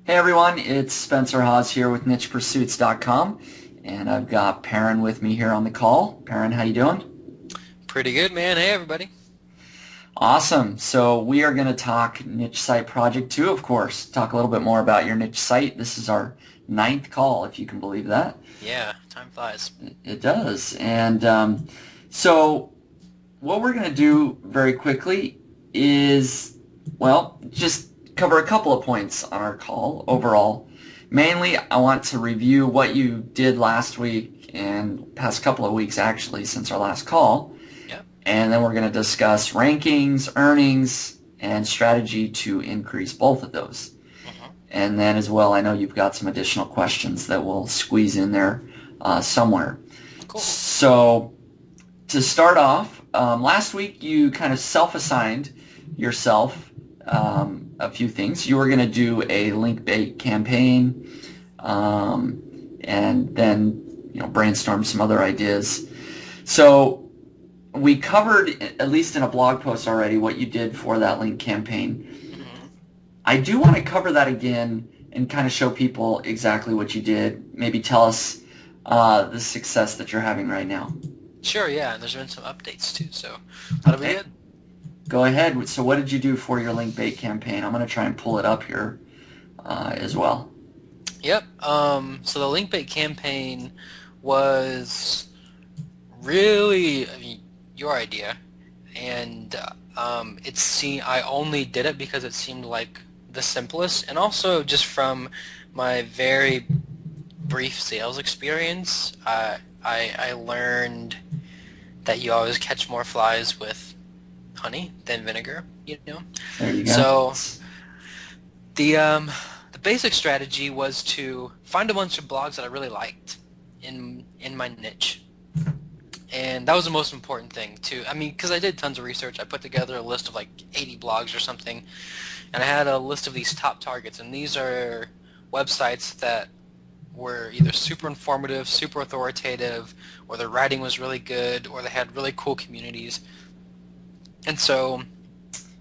Hey everyone, it's Spencer Hawes here with NichePursuits.com, and I've got Perrin with me here on the call. Perrin, how you doing? Pretty good, man. Hey, everybody. Awesome. So we are going to talk Niche Site Project 2, of course. Talk a little bit more about your niche site. This is our ninth call, if you can believe that. Yeah, time flies. It does. And what we're going to do very quickly is, well, just cover a couple of points on our call overall. Mainly, I want to review what you did last week and past couple of weeks actually since our last call. Yep. And then we're going to discuss rankings, earnings, and strategy to increase both of those. hmm And then as well, I know you've got some additional questions that we'll squeeze in there somewhere. Cool. So to start off, last week you kind of self-assigned yourself a few things. You were going to do a link bait campaign, and then brainstorm some other ideas. So we covered, at least in a blog post already, what you did for that link campaign. hmm I do want to cover that again and kind of show people exactly what you did. Maybe tell us the success that you're having right now. Sure, yeah, and there's been some updates too, so that'll be Okay, good. go ahead. So what did you do for your link bait campaign? I'm going to try and pull it up here as well. Yep. So the link bait campaign was really, your idea, and I only did it because it seemed like the simplest, and also just from my very brief sales experience, I learned that you always catch more flies with honey than vinegar, you know? There you go. So the basic strategy was to find a bunch of blogs that I really liked in my niche. And that was the most important thing too. I mean, because I did tons of research. I put together a list of like 80 blogs or something, and I had a list of these top targets, and these are websites that were either super informative, super authoritative, or their writing was really good, or they had really cool communities. And so,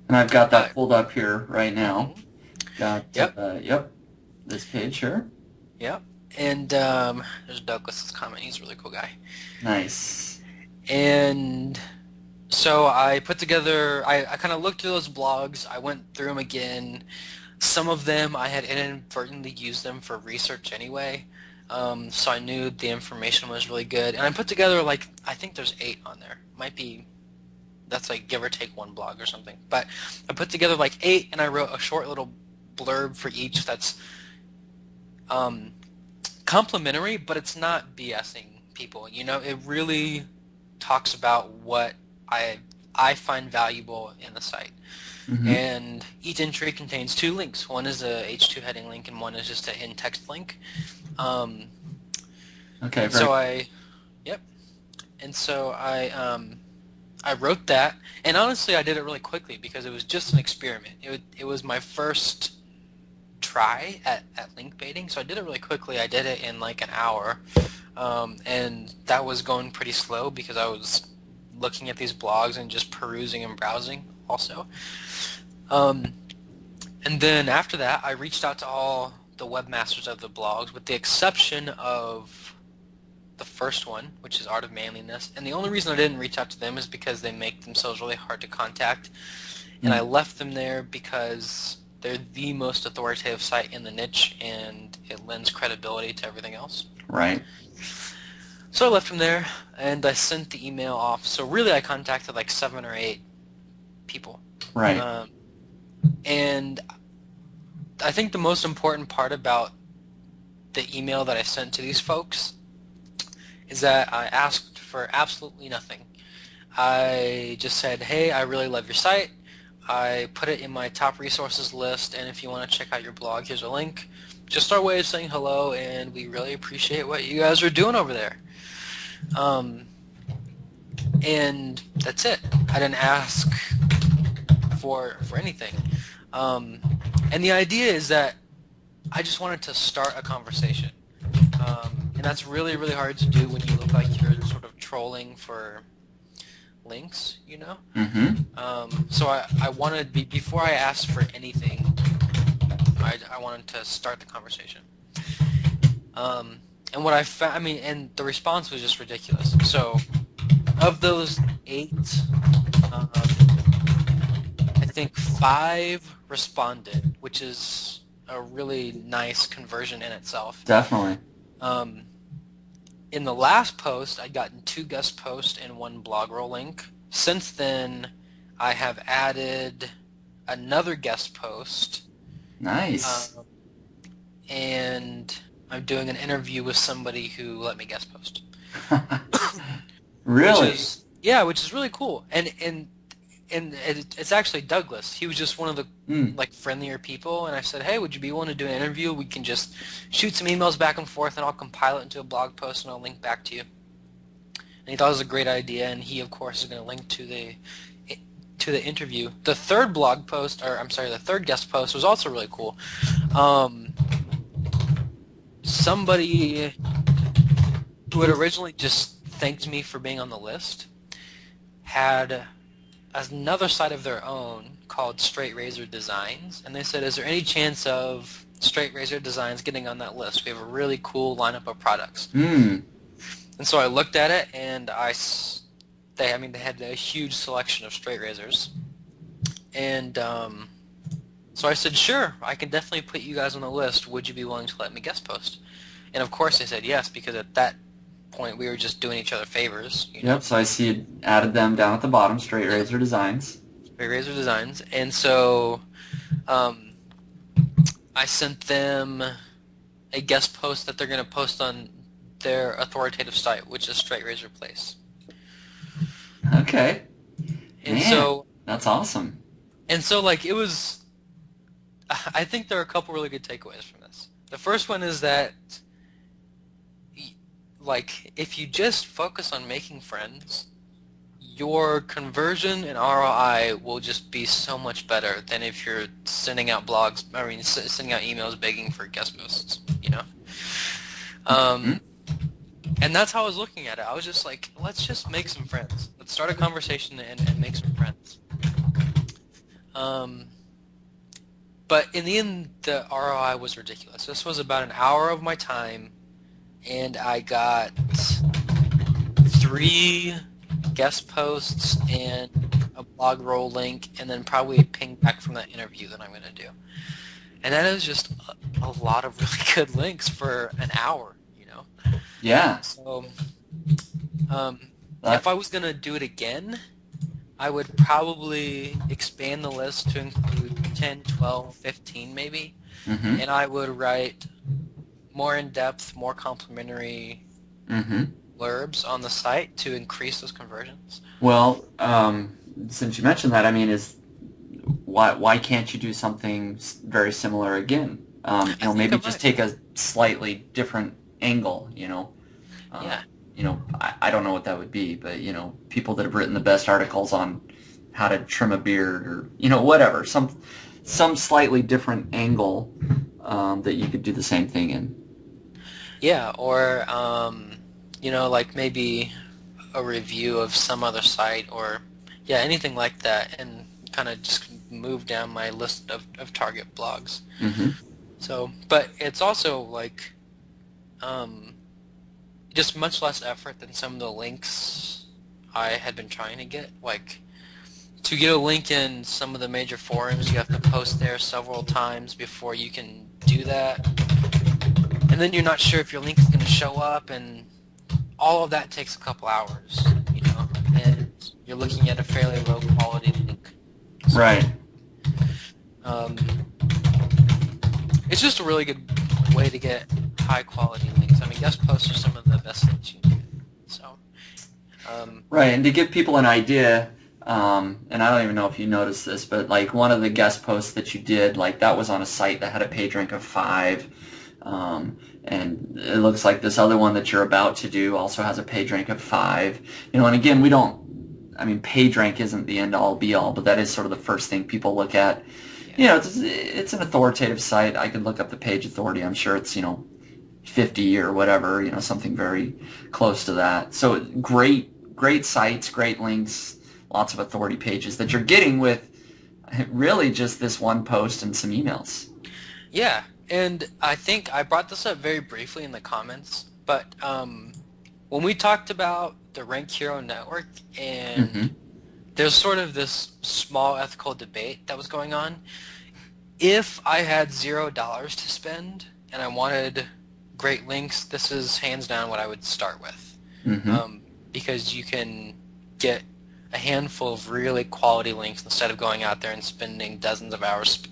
And I've got uh, that pulled up here right now. mhm, Got, yep, yep, this page here. yep. And there's Douglas's comment. He's a really cool guy. Nice. And so I put together, I kind of looked through those blogs. I went through them again. Some of them I had inadvertently used them for research anyway, so I knew the information was really good. And I put together like, I think there's 8 on there. Might be, that's like give or take one blog or something. But I put together like 8, and I wrote a short little blurb for each that's um, complimentary, but it's not BSing people. You know, it really talks about what I I find valuable in the site. Mm-hmm. And each entry contains 2 links. One is a H2 heading link, and one is just an in-text link. Um, Okay, and very. so I, yep. And so I wrote that, and honestly, I did it really quickly because it was just an experiment. It was my first try at link baiting, so I did it really quickly. I did it in like an hour, and that was going pretty slow because I was looking at these blogs and just perusing and browsing also. Um, and then after that, I reached out to all the webmasters of the blogs, with the exception of the first one, which is Art of Manliness. And the only reason I didn't reach out to them is because they make themselves really hard to contact. And I Mm, left them there because they're the most authoritative site in the niche, and it lends credibility to everything else. right, So I left them there, and I sent the email off. So really, I contacted like 7 or 8 people. right. Um, and I think the most important part about the email that I sent to these folks is that I asked for absolutely nothing. I just said, hey, I really love your site. I put it in my top resources list, and if you want to check out your blog, here's a link. Just our way of saying hello, and we really appreciate what you guys are doing over there. Um, and that's it. I didn't ask for anything. Um, and the idea is that I just wanted to start a conversation. And that's really, really hard to do when you look like you're sort of trolling for links, you know? Mm-hmm. So I wanted, before I asked for anything, I I wanted to start the conversation. And what I found, I mean, and the response was just ridiculous. So, of those 8, um, I think 5 responded, which is a really nice conversion in itself. Definitely. In the last post, I'd gotten 2 guest posts and 1 blog roll link. Since then, I have added another guest post. Nice. And I'm doing an interview with somebody who let me guest post. Really? Which is really cool. And it's actually Douglas. He was just one of the like friendlier people, and I said, hey, would you be willing to do an interview? We can just shoot some emails back and forth, and I'll compile it into a blog post, and I'll link back to you. And he thought it was a great idea, and he, of course, is going to link to the interview. The third the third guest post was also really cool. Somebody who had originally just thanked me for being on the list had another site of their own called Straight Razor Designs, and they said, is there any chance of Straight Razor Designs getting on that list? We have a really cool lineup of products. And so I looked at it, and they had a huge selection of straight razors, and so I said, sure, I can definitely put you guys on the list. Would you be willing to let me guest post? And of course they said yes, because at that point we were just doing each other favors. Yep, so I see you added them down at the bottom, Straight Razor Designs. Straight Razor Designs. And so I sent them a guest post that they're going to post on their authoritative site, which is Straight Razor Place. Okay. And so that's awesome. And so, like, it was, I think there are a couple really good takeaways from this. The first one is that, like, if you just focus on making friends, your conversion and ROI will just be so much better than if you're sending out sending out emails begging for guest posts, you know? And that's how I was looking at it. I was just like, let's just make some friends. Let's start a conversation and make some friends. But in the end, the ROI was ridiculous. This was about an hour of my time, and I got 3 guest posts and a blog roll link, and then probably a ping back from that interview that I'm going to do. And that is just a lot of really good links for an hour, you know? Yeah. So, if I was going to do it again, I would probably expand the list to include 10, 12, 15 maybe, and I would write more in-depth, more complimentary blurbs on the site to increase those conversions. Well, since you mentioned that, I mean, why can't you do something very similar again? Maybe just take a slightly different angle, you know? Yeah. I don't know what that would be, but, people that have written the best articles on how to trim a beard or, whatever, some slightly different angle that you could do the same thing in. Yeah, or, like maybe a review of some other site or, anything like that, and kind of just move down my list of target blogs. So, but it's also, like, just much less effort than some of the links I had been trying to get. Like, to get a link in some of the major forums, you have to post there several times before you can do that. And then you're not sure if your link is going to show up, and all of that takes a couple hours, and you're looking at a fairly low quality link. So, right. It's just a really good way to get high quality links. I mean, guest posts are some of the best things you can do. So, right, and to give people an idea, and I don't even know if you noticed this, but like one of the guest posts that you did, like that was on a site that had a page rank of 5, and it looks like this other one that you're about to do also has a page rank of 5. And again, page rank isn't the end-all be-all, but that is sort of the first thing people look at. Yeah. It's an authoritative site. I could look up the page authority. I'm sure it's, 50 or whatever, something very close to that. So great sites, great links, lots of authority pages that you're getting with really just this one post and some emails. Yeah, and I think I brought this up very briefly in the comments, but when we talked about the Rank Hero network, and Mm-hmm. there's sort of this small ethical debate that was going on. If I had $0 to spend and I wanted great links, this is hands down what I would start with, Mm-hmm. because you can get a handful of really quality links instead of going out there and spending dozens of hours,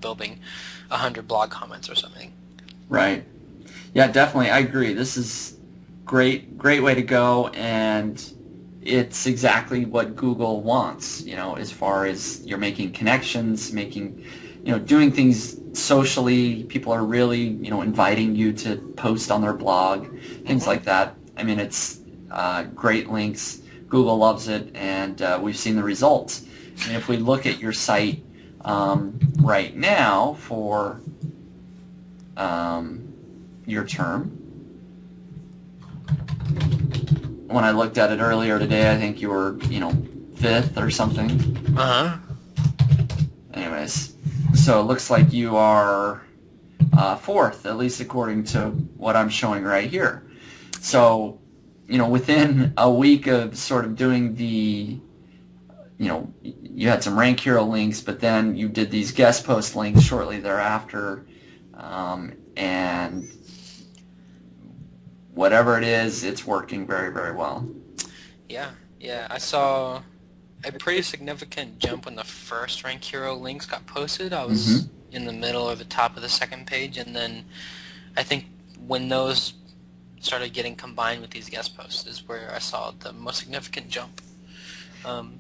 building 100 blog comments or something. Right. Yeah, definitely. I agree. This is great way to go, and it's exactly what Google wants, as far as you're making connections, doing things socially. People are really, inviting you to post on their blog, things Hmm. like that. I mean, it's great links. Google loves it, and we've seen the results. I mean, if we look at your site right now for your term, when I looked at it earlier today, I think you were, fifth or something. Uh-huh. Anyways, so it looks like you are fourth, at least according to what I'm showing right here. Yeah. So, within a week of sort of doing you had some Rank Hero links, but then you did these guest post links shortly thereafter, and whatever it is, it's working very, very well. Yeah. Yeah. I saw a pretty significant jump when the first Rank Hero links got posted. I was Mm-hmm. in the middle or the top of the second page, and then I think when those started getting combined with these guest posts is where I saw the most significant jump. Um,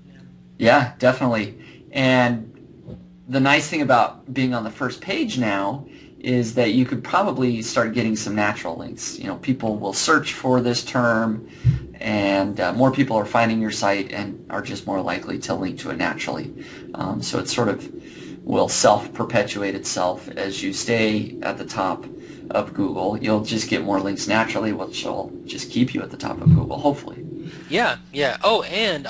yeah. Yeah, definitely. And the nice thing about being on the first page now is that you could probably start getting some natural links. People will search for this term, and more people are finding your site and are just more likely to link to it naturally. So it sort of will self-perpetuate itself as you stay at the top of Google. You'll just get more links naturally, which will just keep you at the top of Google, hopefully. Yeah, yeah. Oh, and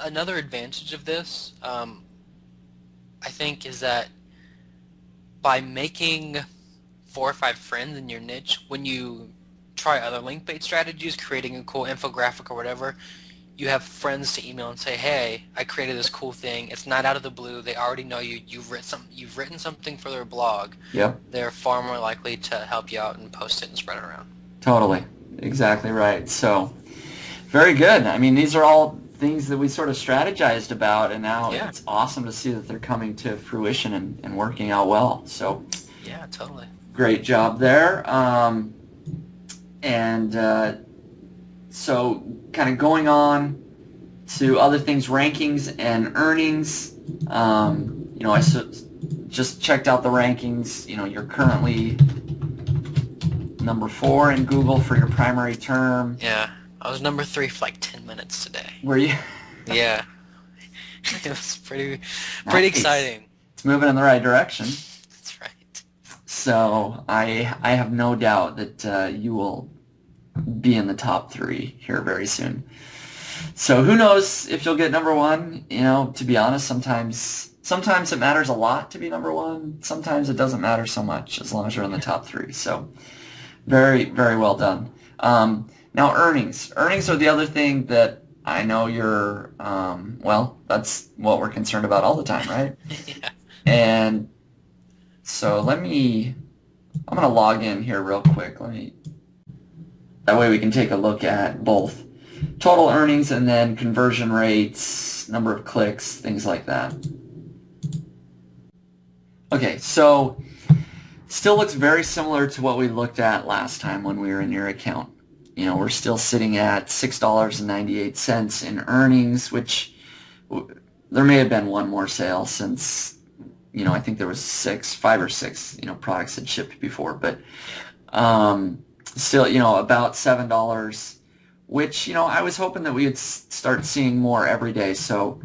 another advantage of this, I think, is that by making 4 or 5 friends in your niche, when you try other link bait strategies, creating a cool infographic or whatever, you have friends to email and say, "Hey, I created this cool thing. It's not out of the blue. They already know you. You've written something for their blog. Yep. They're far more likely to help you out and post it and spread it around." Totally. Exactly right. So, very good. I mean, these are all things that we sort of strategized about, and now Yeah, it's awesome to see that they're coming to fruition and working out well. So, yeah, totally. great job there. And so, kind of going on to other things, rankings and earnings. I just checked out the rankings. You're currently number 4 in Google for your primary term. Yeah, I was number 3 for like 10 minutes today. Were you? Yeah, it was pretty Nice. exciting. It's moving in the right direction. That's right. So I have no doubt that you will be in the top 3 here very soon. So who knows if you'll get number 1? To be honest, sometimes it matters a lot to be number 1. Sometimes it doesn't matter so much as long as you're in the top 3. So very, very well done. Now earnings. Earnings are the other thing that I know you're, that's what we're concerned about all the time, right? Yeah. And so I'm going to log in here real quick. That way we can take a look at both total earnings and then conversion rates, number of clicks, things like that. Okay, so still looks very similar to what we looked at last time when we were in your account. We're still sitting at $6.98 in earnings, which there may have been one more sale since, I think there was 5 or 6, products had shipped before, but still, about $7, which, I was hoping that we would start seeing more every day. So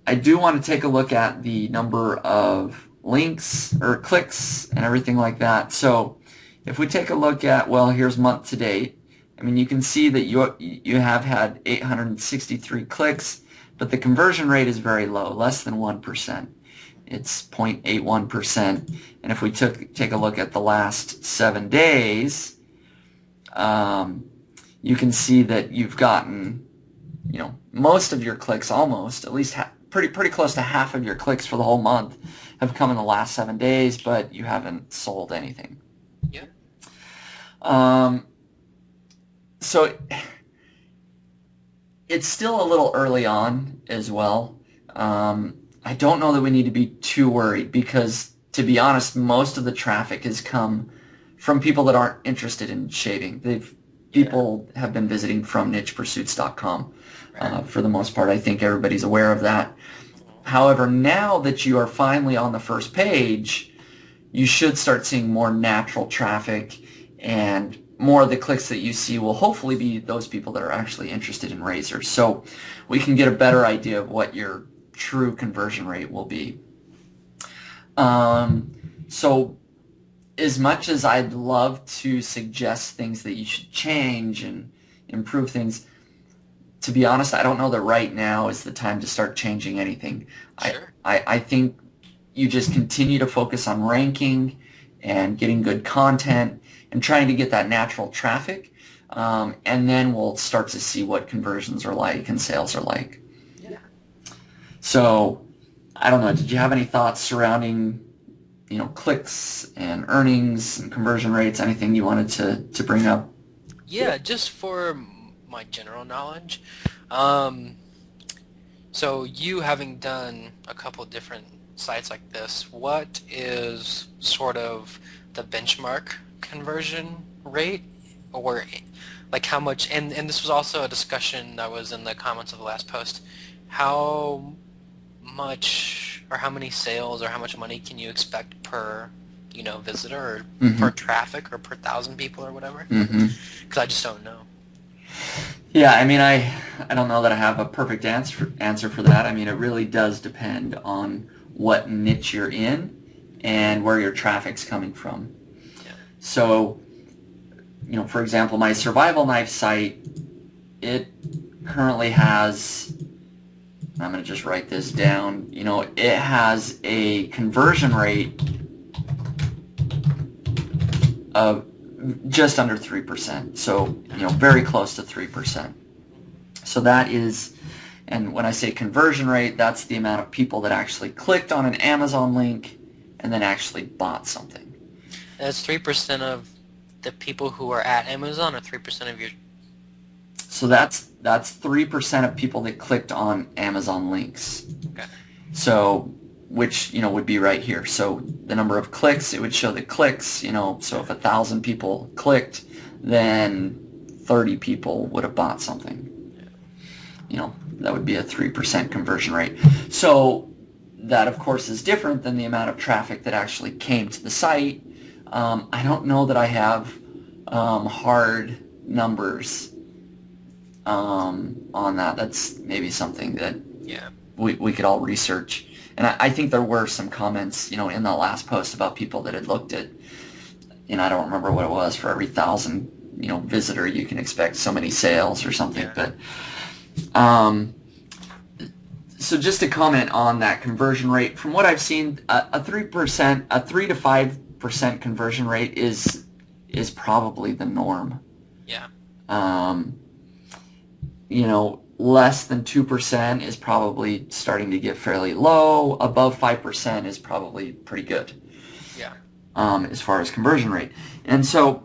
I do want to take a look at the number of links or clicks and everything like that. So if we take a look at, here's month to date. I mean, you can see that you have had 863 clicks, but the conversion rate is very low, less than 1%. It's 0.81%. And if we take a look at the last 7 days, you can see that you've gotten, most of your clicks, almost, at least pretty close to half of your clicks for the whole month have come in the last 7 days, but you haven't sold anything. Yeah. So it's still a little early on as well. I don't know that we need to be too worried because, to be honest, most of the traffic has come from people that aren't interested in shaving. People have been visiting from nichepursuits.com for the most part. I think everybody's aware of that. However, now that you are finally on the first page, you should start seeing more natural traffic, and more of the clicks that you see will hopefully be those people that are actually interested in razors. So we can get a better idea of what your true conversion rate will be. So as much as I'd love to suggest things that you should change and improve things, to be honest, I don't know that right now is the time to start changing anything. Sure. I think you just continue to focus on ranking and getting good content and trying to get that natural traffic, and then we'll start to see what conversions are like and sales are like. Yeah. So, I don't know, did you have any thoughts surrounding clicks and earnings and conversion rates, anything you wanted to bring up? Yeah, just for my general knowledge. So you having done a couple different sites like this, what is sort of the benchmark conversion rate, or like how much, and this was also a discussion that was in the comments of the last post, how much or how many sales or how much money can you expect per visitor or per traffic or per 1,000 people or whatever? Because I just don't know. Yeah, I mean, I don't know that I have a perfect answer for that. I mean, it really does depend on what niche you're in and where your traffic's coming from. Yeah. So, for example, my survival knife site, it currently has, I'm going to just write this down, it has a conversion rate of just under 3%, so very close to 3%. So that is, and when I say conversion rate, that's the amount of people that actually clicked on an Amazon link and then actually bought something. That's 3% of the people who are at Amazon, or 3% of your... So that's 3% of people that clicked on Amazon links. Okay. So, which would be right here. So the number of clicks, it would show the clicks. So if 1,000 people clicked, then 30 people would have bought something. That would be a 3% conversion rate. So that, of course, is different than the amount of traffic that actually came to the site. I don't know that I have hard numbers on that. That's maybe something that we could all research. And I think there were some comments, in the last post about people that had looked at, I don't remember what it was, for every 1,000, visitor you can expect so many sales or something. Yeah. But so just to comment on that conversion rate, from what I've seen, a 3 to 5% conversion rate is probably the norm. Yeah. Less than 2% is probably starting to get fairly low. Above 5% is probably pretty good. Yeah. As far as conversion rate. And so,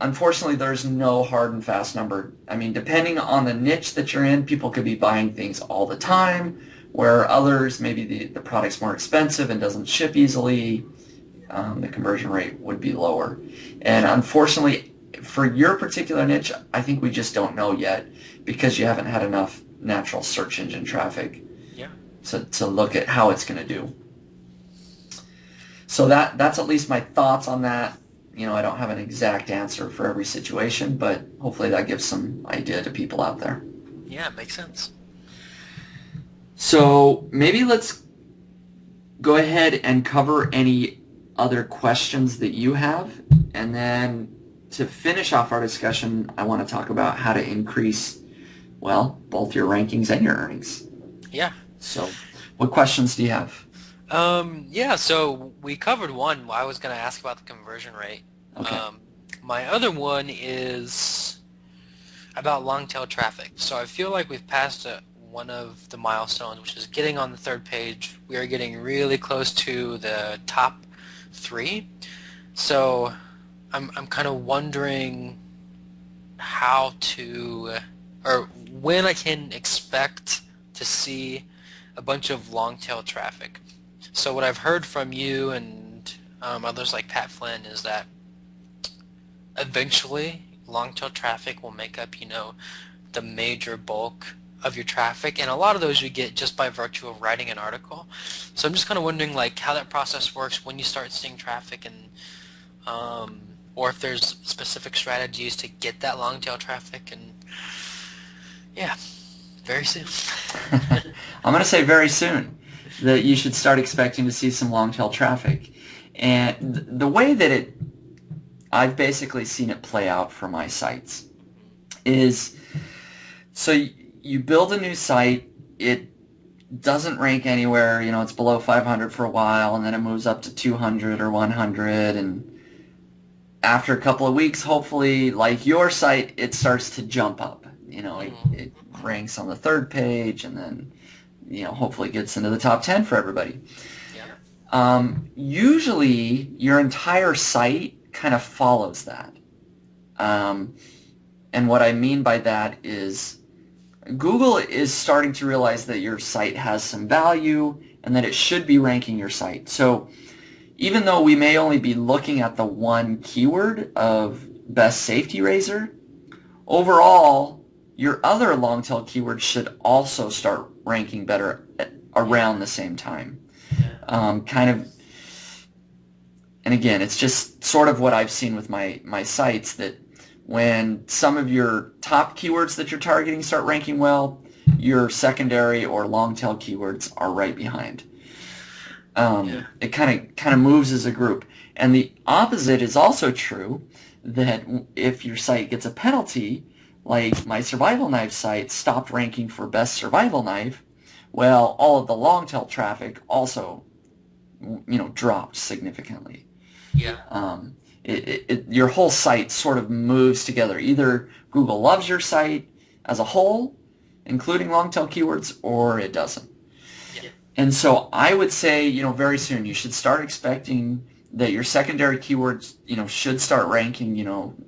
unfortunately, there's no hard and fast number. I mean, depending on the niche that you're in, people could be buying things all the time, where others, maybe the product's more expensive and doesn't ship easily, the conversion rate would be lower. And unfortunately, for your particular niche, I think we just don't know yet, because you haven't had enough natural search engine traffic to look at how it's going to do. So that's at least my thoughts on that. I don't have an exact answer for every situation, but hopefully that gives some idea to people out there. Yeah, it makes sense. So maybe let's go ahead and cover any other questions that you have, and then to finish off our discussion, I want to talk about how to increase, both your rankings and your earnings. Yeah. So what questions do you have? Yeah, so we covered one. I was going to ask about the conversion rate. Okay. My other one is about long tail traffic. So I feel like we've passed one of the milestones, which is getting on the third page. We are getting really close to the top 3. So I'm kind of wondering how to, or when I can expect to see a bunch of long tail traffic. So what I've heard from you and others like Pat Flynn is that eventually long tail traffic will make up, the major bulk of your traffic, and a lot of those you get just by virtue of writing an article. So I'm just kind of wondering like how that process works when you start seeing traffic, and or if there's specific strategies to get that long tail traffic. And yeah, very soon. I'm going to say very soon that you should start expecting to see some long tail traffic. And the way that I've basically seen it play out for my sites is, so you build a new site, it doesn't rank anywhere, it's below 500 for a while, and then it moves up to 200 or 100, and after a couple of weeks, hopefully, like your site, it starts to jump up. It ranks on the third page, and then, hopefully gets into the top 10 for everybody. Yeah. Usually, your entire site kind of follows that. And what I mean by that is Google is starting to realize that your site has some value and that it should be ranking your site. So even though we may only be looking at the one keyword of best safety razor, overall, your other long tail keywords should also start ranking better around the same time. And again, it's just sort of what I've seen with my sites, that when some of your top keywords that you're targeting start ranking well, your secondary or long tail keywords are right behind. It kind of moves as a group. And the opposite is also true, that if your site gets a penalty, like my survival knife site stopped ranking for best survival knife, well, all of the long tail traffic also, dropped significantly. Yeah. Your whole site sort of moves together. Either Google loves your site as a whole, including long tail keywords, or it doesn't. Yeah. And so I would say, very soon you should start expecting that your secondary keywords, should start ranking,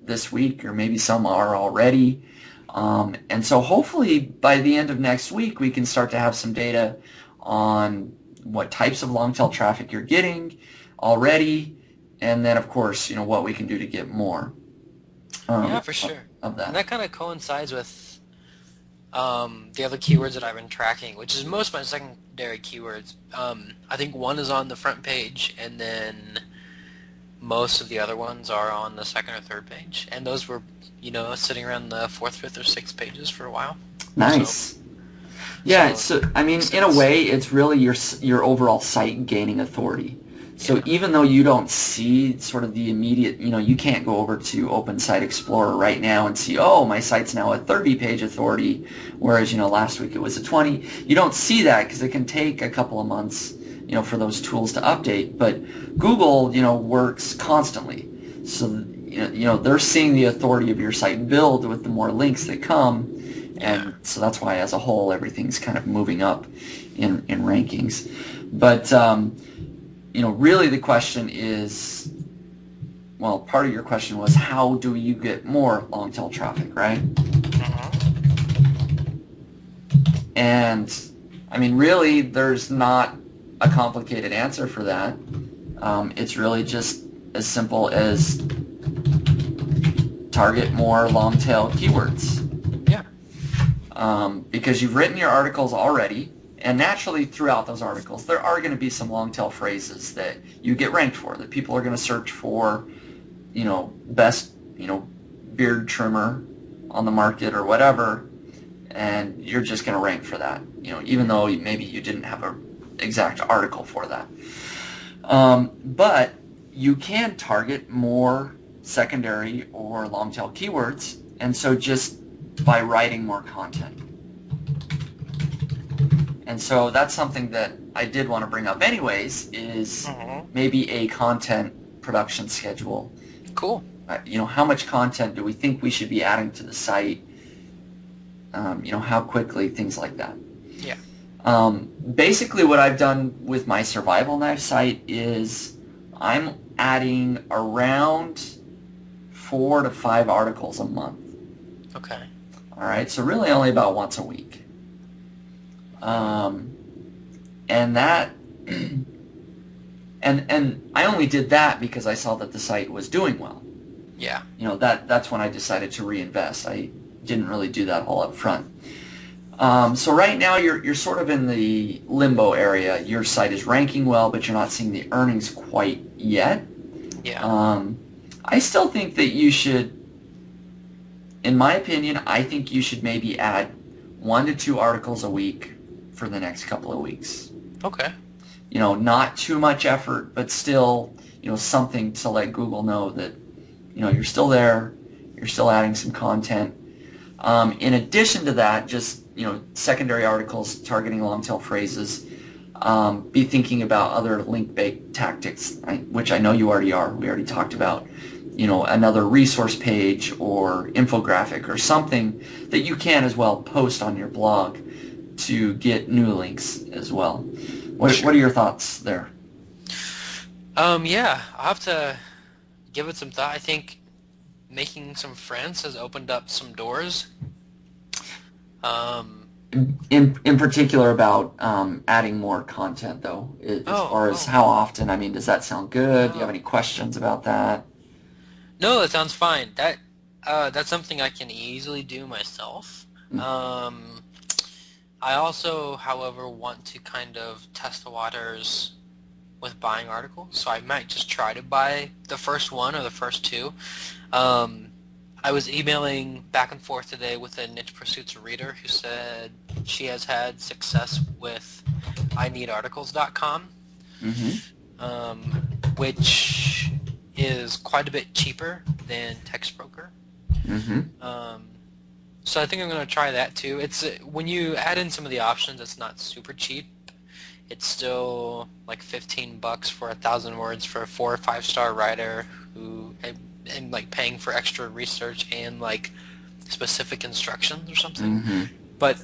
this week, or maybe some are already. And so hopefully by the end of next week, we can start to have some data on what types of long tail traffic you're getting already, and then of course, what we can do to get more. Yeah, for sure. Of that. And that kind of coincides with the other keywords that I've been tracking, which is most of my secondary keywords. I think one is on the front page, and then most of the other ones are on the second or third page. And those were, sitting around the fourth, fifth, or sixth pages for a while. Nice. Yeah, so I mean, in a way, it's really your overall site gaining authority. So even though you don't see sort of the immediate, you can't go over to Open Site Explorer right now and see, oh, my site's now a 30-page authority, whereas, last week it was a 20. You don't see that because it can take a couple of months, for those tools to update. But Google, works constantly. So, they're seeing the authority of your site build with the more links that come. And so that's why, as a whole, everything's kind of moving up in rankings. But, really the question is, well, part of your question was, how do you get more long tail traffic, right? And, I mean, really, there's not a complicated answer for that. It's really just as simple as target more long tail keywords. Because you've written your articles already, and naturally throughout those articles there are going to be some long tail phrases that you get ranked for, that people are going to search for, best, beard trimmer on the market or whatever, and you're just going to rank for that, even though maybe you didn't have an exact article for that. But you can target more secondary or long tail keywords, and so just by writing more content. And so that's something that I did want to bring up anyways is maybe a content production schedule. Cool. How much content do we think we should be adding to the site? How quickly, things like that. Yeah. Basically what I've done with my survival knife site is I'm adding around 4 to 5 articles a month. Okay. All right, so really only about once a week. And that, and I only did that because I saw that the site was doing well. Yeah. That's when I decided to reinvest. I didn't really do that all up front. So right now you're sort of in the limbo area. Your site is ranking well, but you're not seeing the earnings quite yet. Yeah. I still think that you should, in my opinion, I think you should maybe add 1 to 2 articles a week for the next couple of weeks. Okay. Not too much effort, but still, something to let Google know that, you're still there, you're still adding some content. In addition to that, just, secondary articles targeting long tail phrases. Be thinking about other link bait tactics, which I know you already are. We already talked about, another resource page or infographic or something that you can as well post on your blog to get new links as well. What are your thoughts there? Yeah, I'll have to give it some thought. I think making some friends has opened up some doors. In particular about adding more content, though, as far as how often. I mean, does that sound good? Do you have any questions about that? No, that sounds fine. That's something I can easily do myself. I also, however, want to kind of test the waters with buying articles, so I might just try to buy the first one or the first 2. I was emailing back and forth today with a Niche Pursuits reader who said she has had success with ineedarticles.com, which is quite a bit cheaper than TextBroker. So I think I'm going to try that too. It's when you add in some of the options, it's not super cheap. It's still like $15 for 1,000 words for a 4 or 5-star writer who and like paying for extra research and like specific instructions or something. But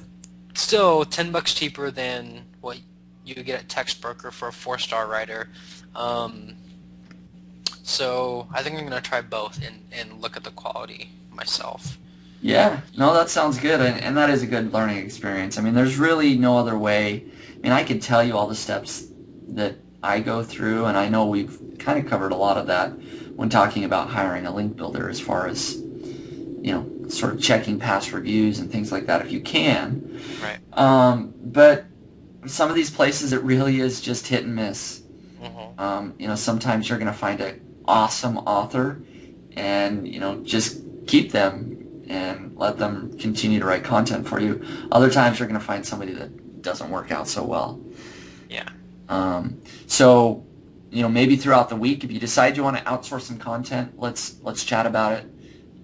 still $10 cheaper than what you get at TextBroker for a 4-star writer. So I think I'm going to try both and look at the quality myself. Yeah, no, that sounds good, and that is a good learning experience. I mean, there's really no other way. I mean, I could tell you all the steps that I go through, and I know we've kind of covered a lot of that when talking about hiring a link builder as far as, sort of checking past reviews and things like that if you can. Right. But some of these places, it really is just hit and miss. Sometimes you're going to find an awesome author and, just keep them and let them continue to write content for you. Other times you're going to find somebody that doesn't work out so well. Yeah. So, maybe throughout the week, if you decide you want to outsource some content, let's chat about it.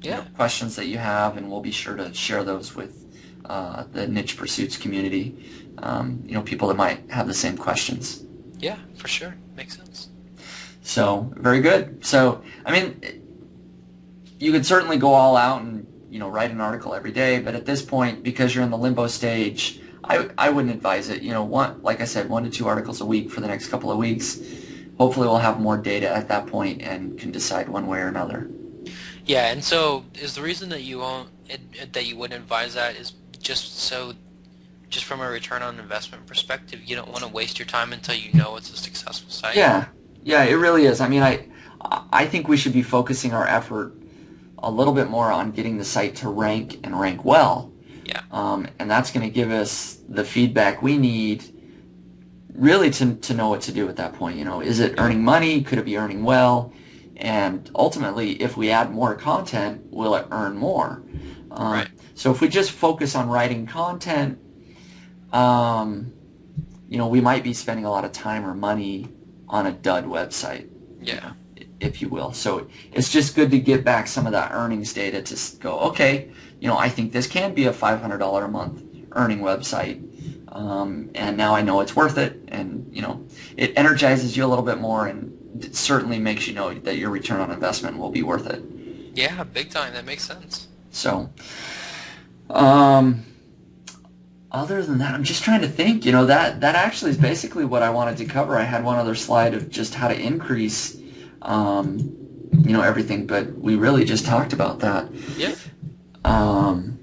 Yeah. Questions that you have, and we'll be sure to share those with the Niche Pursuits community. People that might have the same questions. Yeah, for sure. Makes sense. So, very good. So, I mean, you could certainly go all out and write an article every day, but at this point, because you're in the limbo stage, I wouldn't advise it. Like I said, 1 to 2 articles a week for the next couple of weeks. Hopefully we'll have more data at that point and can decide one way or another. Yeah, and so is the reason that you wouldn't advise that is just from a return on investment perspective, you don't want to waste your time until you know it's a successful site. Yeah, it really is. I mean, I think we should be focusing our effort a little bit more on getting the site to rank and rank well. Yeah. And that's going to give us the feedback we need really to know what to do at that point. Is it earning money? Could it be earning well? And ultimately, if we add more content, will it earn more? Right. So if we just focus on writing content, we might be spending a lot of time or money on a dud website. Yeah. If you will. So it's just good to get back some of that earnings data to go, okay, I think this can be a $500 a month earning website. and now I know it's worth it, and it energizes you a little bit more, and it certainly makes you know that your return on investment will be worth it. Yeah, big time. That makes sense. So, um, other than that, I'm just trying to think. That actually is basically what I wanted to cover. I had one other slide of just how to increase, everything, but we really just talked about that. Yeah. Um,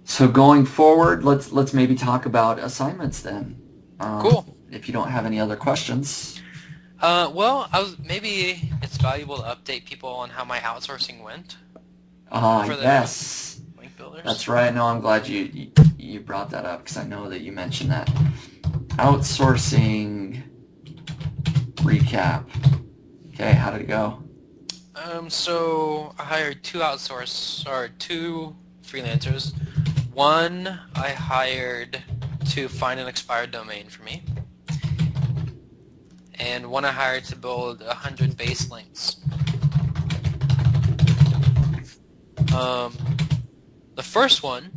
so going forward, let's maybe talk about assignments then. Cool. If you don't have any other questions. Well, maybe it's valuable to update people on how my outsourcing went for the Yes. link builders. That's right. No, I'm glad you brought that up because I know that you mentioned that. Outsourcing recap. Okay, how did it go? So I hired two freelancers. One I hired to find an expired domain for me, and one I hired to build 100 base links. The first one,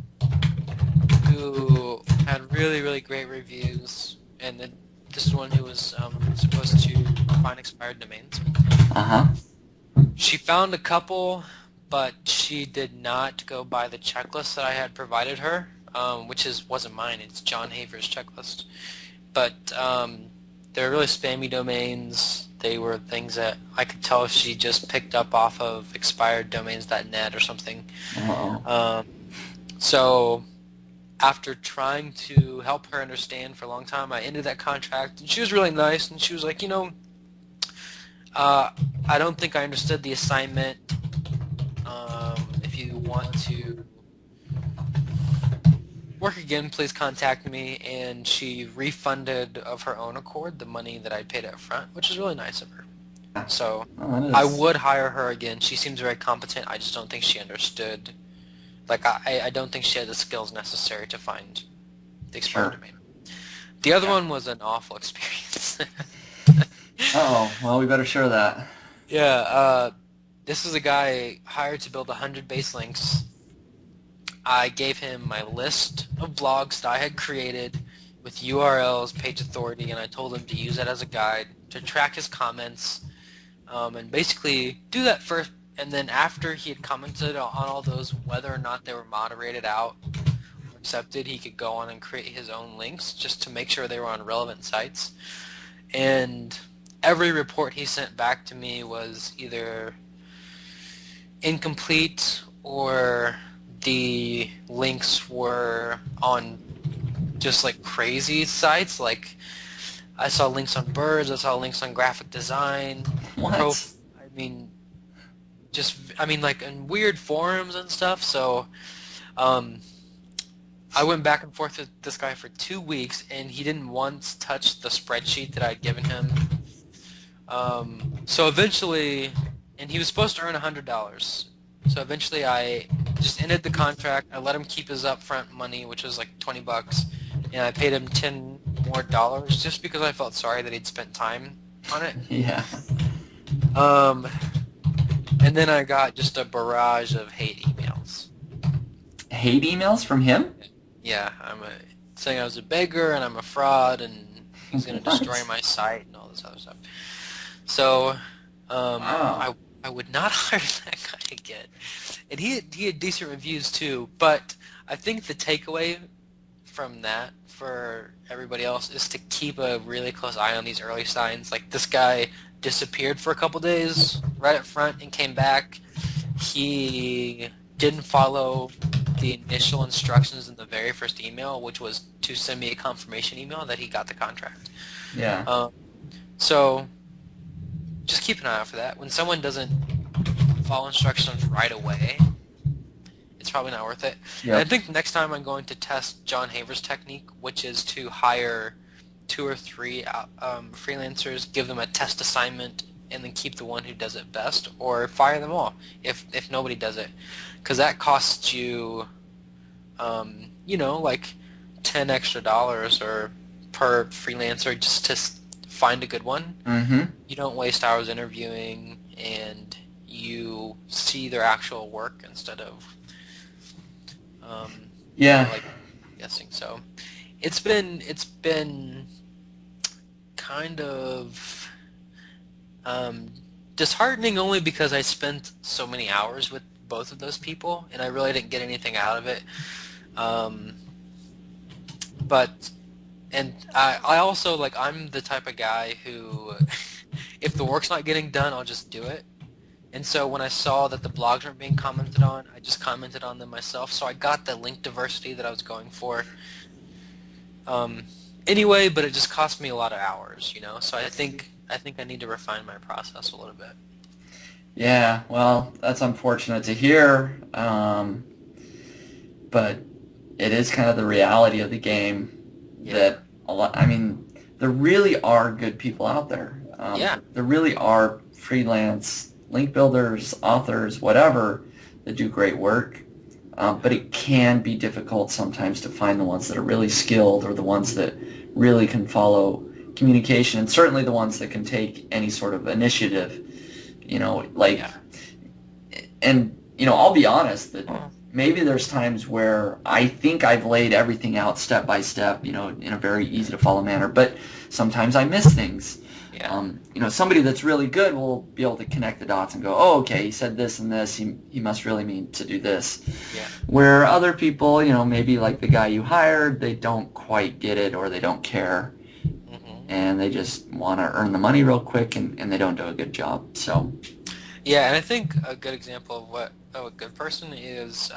who had really, really great reviews, and then this is one who was supposed to find expired domains. Uh-huh. She found a couple, but she did not go by the checklist that I had provided her, which wasn't mine. It's John Haver's checklist. But they were really spammy domains. They were things that I could tell she just picked up off of expireddomains.net or something. Uh-oh. So after trying to help her understand for a long time, I ended that contract, and she was really nice, and she was like, I don't think I understood the assignment. If you want to work again, please contact me. And she refunded of her own accord the money that I paid up front, which is really nice of her. So I would hire her again. She seems very competent. I just don't think she understood. Like, I don't think she had the skills necessary to find the expired domain. The other one was an awful experience. Oh, well, we better share that. Yeah, this is a guy hired to build 100 base links. I gave him my list of blogs that I had created with URLs, page authority, and I told him to use that as a guide to track his comments, and basically do that first. And then after he had commented on all those, whether or not they were moderated out or accepted, he could go on and create his own links just to make sure they were on relevant sites. And every report he sent back to me was either incomplete or the links were on just like crazy sites. Like, I saw links on birds, I saw links on graphic design. What? Like in weird forums and stuff. So I went back and forth with this guy for 2 weeks, and he didn't once touch the spreadsheet that I'd given him. So eventually, and he was supposed to earn $100. So eventually I just ended the contract. I let him keep his upfront money, which was like $20, and I paid him $10 more just because I felt sorry that he'd spent time on it. Yeah. And then I got just a barrage of hate emails. Hate emails from him? Yeah, saying I was a beggar and I'm a fraud and he's going to destroy my site and all this other stuff. So Wow. I would not hire that guy again. And he had decent reviews too, but I think the takeaway from that for everybody else is to keep a really close eye on these early signs. Like, this guy disappeared for a couple days right up front and came back. He didn't follow the initial instructions in the very first email, which was to send me a confirmation email that he got the contract. Yeah. So just keep an eye out for that. When someone doesn't follow instructions right away, it's probably not worth it. Yep. And I think next time I'm going to test John Haver's technique, which is to hire 2 or 3 freelancers, give them a test assignment, and then keep the one who does it best, or fire them all if nobody does it, because that costs you, like $10 extra or per freelancer just to find a good one. Mm-hmm. You don't waste hours interviewing, and you see their actual work instead of Yeah. like guessing. So It's been kind of disheartening only because I spent so many hours with both of those people and I really didn't get anything out of it. Um, but and I also like I'm the type of guy who if the work's not getting done, I'll just do it. And so when I saw that the blogs weren't being commented on, I just commented on them myself. So I got the link diversity that I was going for. Um, anyway, but it just cost me a lot of hours, you know. So I think I need to refine my process a little bit. Yeah, well, that's unfortunate to hear, but it is kind of the reality of the game Yeah. that a lot. I mean, there really are good people out there. Yeah. There really are freelance link builders, authors, whatever, that do great work. But it can be difficult sometimes to find the ones that are really skilled or the ones that really can follow communication, and certainly the ones that can take any sort of initiative. Like, Yeah. and I'll be honest that maybe there's times where I think I've laid everything out step by step, in a very easy to follow manner, but sometimes I miss things. Yeah. Somebody that's really good will be able to connect the dots and go, oh, okay, he said this and this, he must really mean to do this. Yeah. Where other people, maybe like the guy you hired, they don't quite get it or they don't care, Hmm. and they just want to earn the money real quick, and they don't do a good job. So, Yeah, and I think a good example of a good person is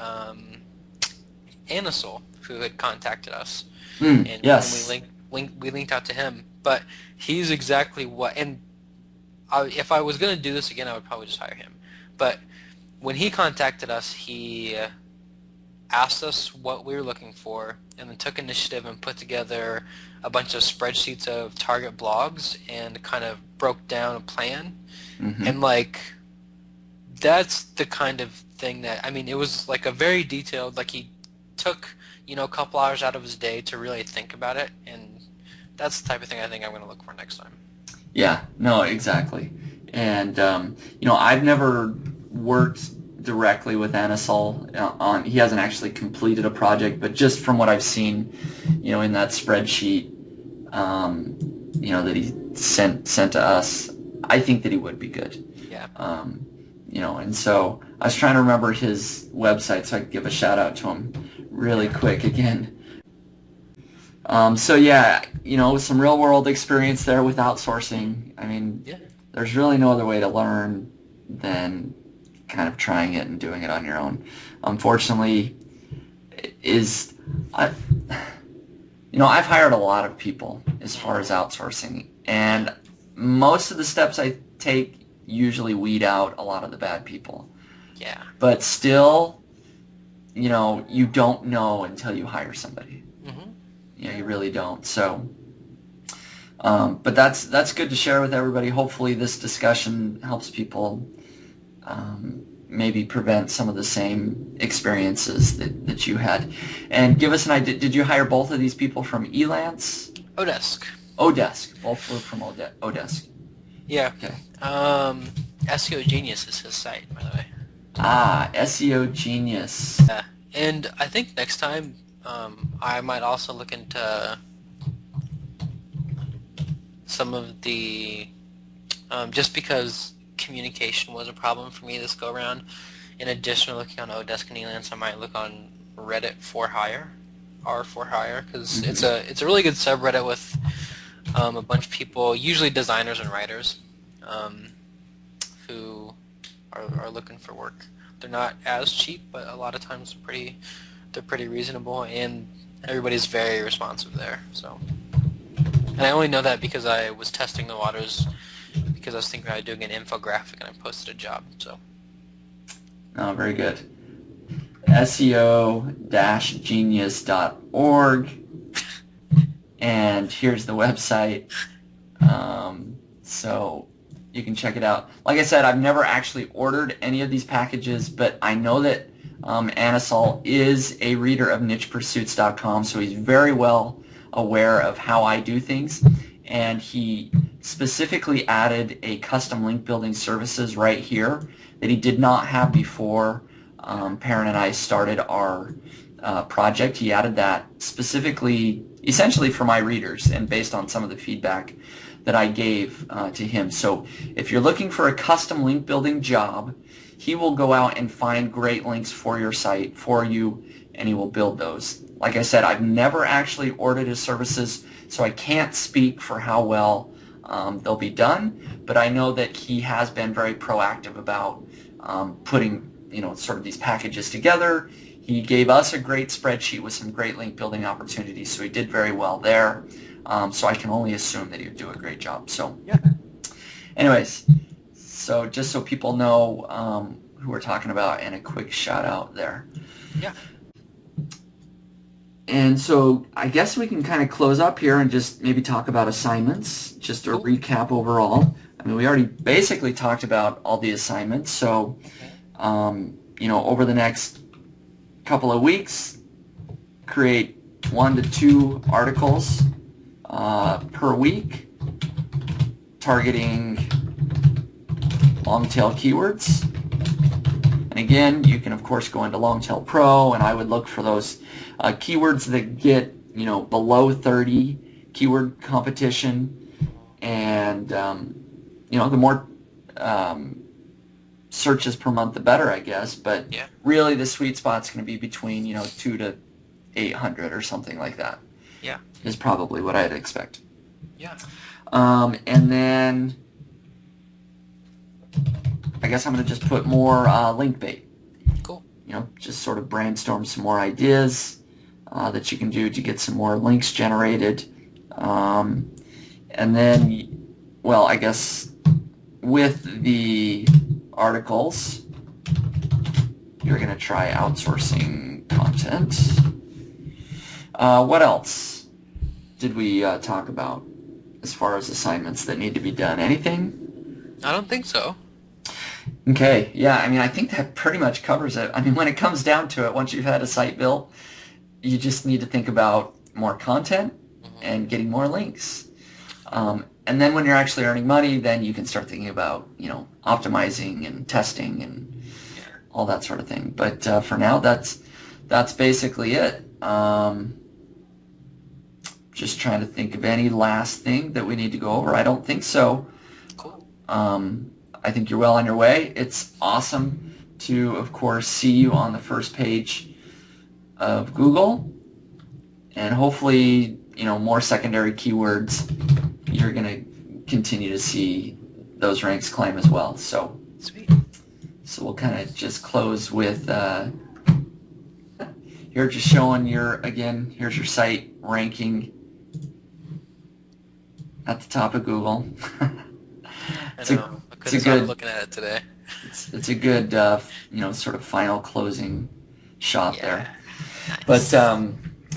Anasol, who had contacted us, and we yes. linked out to him. But he's exactly what. And if I was going to do this again, I would probably just hire him. But when he contacted us, he asked us what we were looking for, and then took initiative and put together a bunch of spreadsheets of target blogs and kind of broke down a plan. Hmm. And like that's the kind of thing that I mean, it was like a very detailed. Like he took a couple hours out of his day to really think about it, and that's the type of thing I think I'm going to look for next time. Yeah, no, exactly. And I've never worked directly with Anasol on. He hasn't actually completed a project, but just from what I've seen, in that spreadsheet, that he sent to us, I think that he would be good. Yeah. And so I was trying to remember his website so I could give a shout out to him really quick again. So yeah, some real world experience there with outsourcing. I mean, Yeah. there's really no other way to learn than kind of trying it and doing it on your own. Unfortunately, is I, I've hired a lot of people as far as outsourcing, and most of the steps I take usually weed out a lot of the bad people. Yeah. But still, you don't know until you hire somebody. Hmm. You really don't. So, but that's good to share with everybody. Hopefully, this discussion helps people maybe prevent some of the same experiences that you had. And give us an idea. Did you hire both of these people from Elance? Odesk. Odesk. Both were from Odesk. Yeah. Okay. SEO Genius is his site, by the way. SEO Genius. Yeah. And I think next time I might also look into some of the just because communication was a problem for me this go around. In addition to looking on Odesk and Elance, I might look on Reddit for hire, R for hire, because it's a really good subreddit with a bunch of people, usually designers and writers, who are looking for work. They're not as cheap, but a lot of times they're pretty reasonable, and everybody's very responsive there. So, and I only know that because I was testing the waters because I was thinking about doing an infographic and I posted a job. So. Oh, very good. SEO-genius.org, and here's the website. So you can check it out. Like I said, I've never actually ordered any of these packages, but I know that Anasol is a reader of nichepursuits.com, so he's very well aware of how I do things, and he specifically added a custom link building services right here that he did not have before Perrin and I started our project. He added that specifically essentially for my readers and based on some of the feedback that I gave to him. So if you're looking for a custom link building job, he will go out and find great links for your site for you, and he will build those. Like I said, I've never actually ordered his services, so I can't speak for how well they'll be done, but I know that he has been very proactive about putting, sort of these packages together. He gave us a great spreadsheet with some great link building opportunities, so he did very well there. So I can only assume that he would do a great job. So, Yeah. anyways, so just so people know who we're talking about, and a quick shout out there. Yeah. And so I guess we can kind of close up here and just maybe talk about assignments, just a Cool. recap overall. I mean, we already basically talked about all the assignments. So, over the next couple of weeks, create 1 to 2 articles per week, targeting long-tail keywords. And again, you can of course go into Longtail Pro, and I would look for those keywords that get below 30 keyword competition, and the more searches per month, the better, I guess. But Yeah. really, the sweet spot's going to be between 2 to 800 or something like that. Yeah. Is probably what I'd expect. Yeah. And then I guess I'm going to just put more link bait. Cool. Just sort of brainstorm some more ideas that you can do to get some more links generated. And then, well, I guess with the articles, you're going to try outsourcing content. What else did we talk about as far as assignments that need to be done? Anything? I don't think so. Okay, yeah, I mean, I think that pretty much covers it. I mean, when it comes down to it, once you've had a site built, you just need to think about more content and getting more links. And then when you're actually earning money, then you can start thinking about, optimizing and testing and all that sort of thing. But for now, that's basically it. Just trying to think of any last thing that we need to go over. I don't think so. Cool. I think you're well on your way. It's awesome to, of course, see you on the first page of Google, and hopefully, more secondary keywords. You're going to continue to see those ranks climb as well. So, Sweet. So we'll kind of just close with here, just showing here's your site ranking at the top of Google. I know. I couldn't stop looking at it today. It's a good, sort of final closing shot there. Nice. But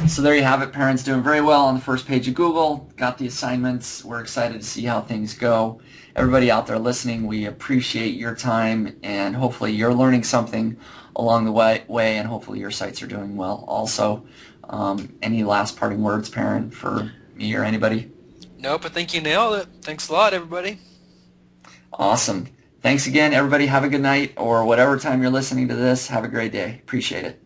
so there you have it. Parents doing very well on the first page of Google. Got the assignments. We're excited to see how things go. Everybody out there listening, we appreciate your time, and hopefully you're learning something along the way, and hopefully your sites are doing well. Also, any last parting words, Perrin, for me or anybody? Nope, I think you nailed it. Thanks a lot, everybody. Awesome. Thanks again, everybody. Have a good night, or whatever time you're listening to this. Have a great day. Appreciate it.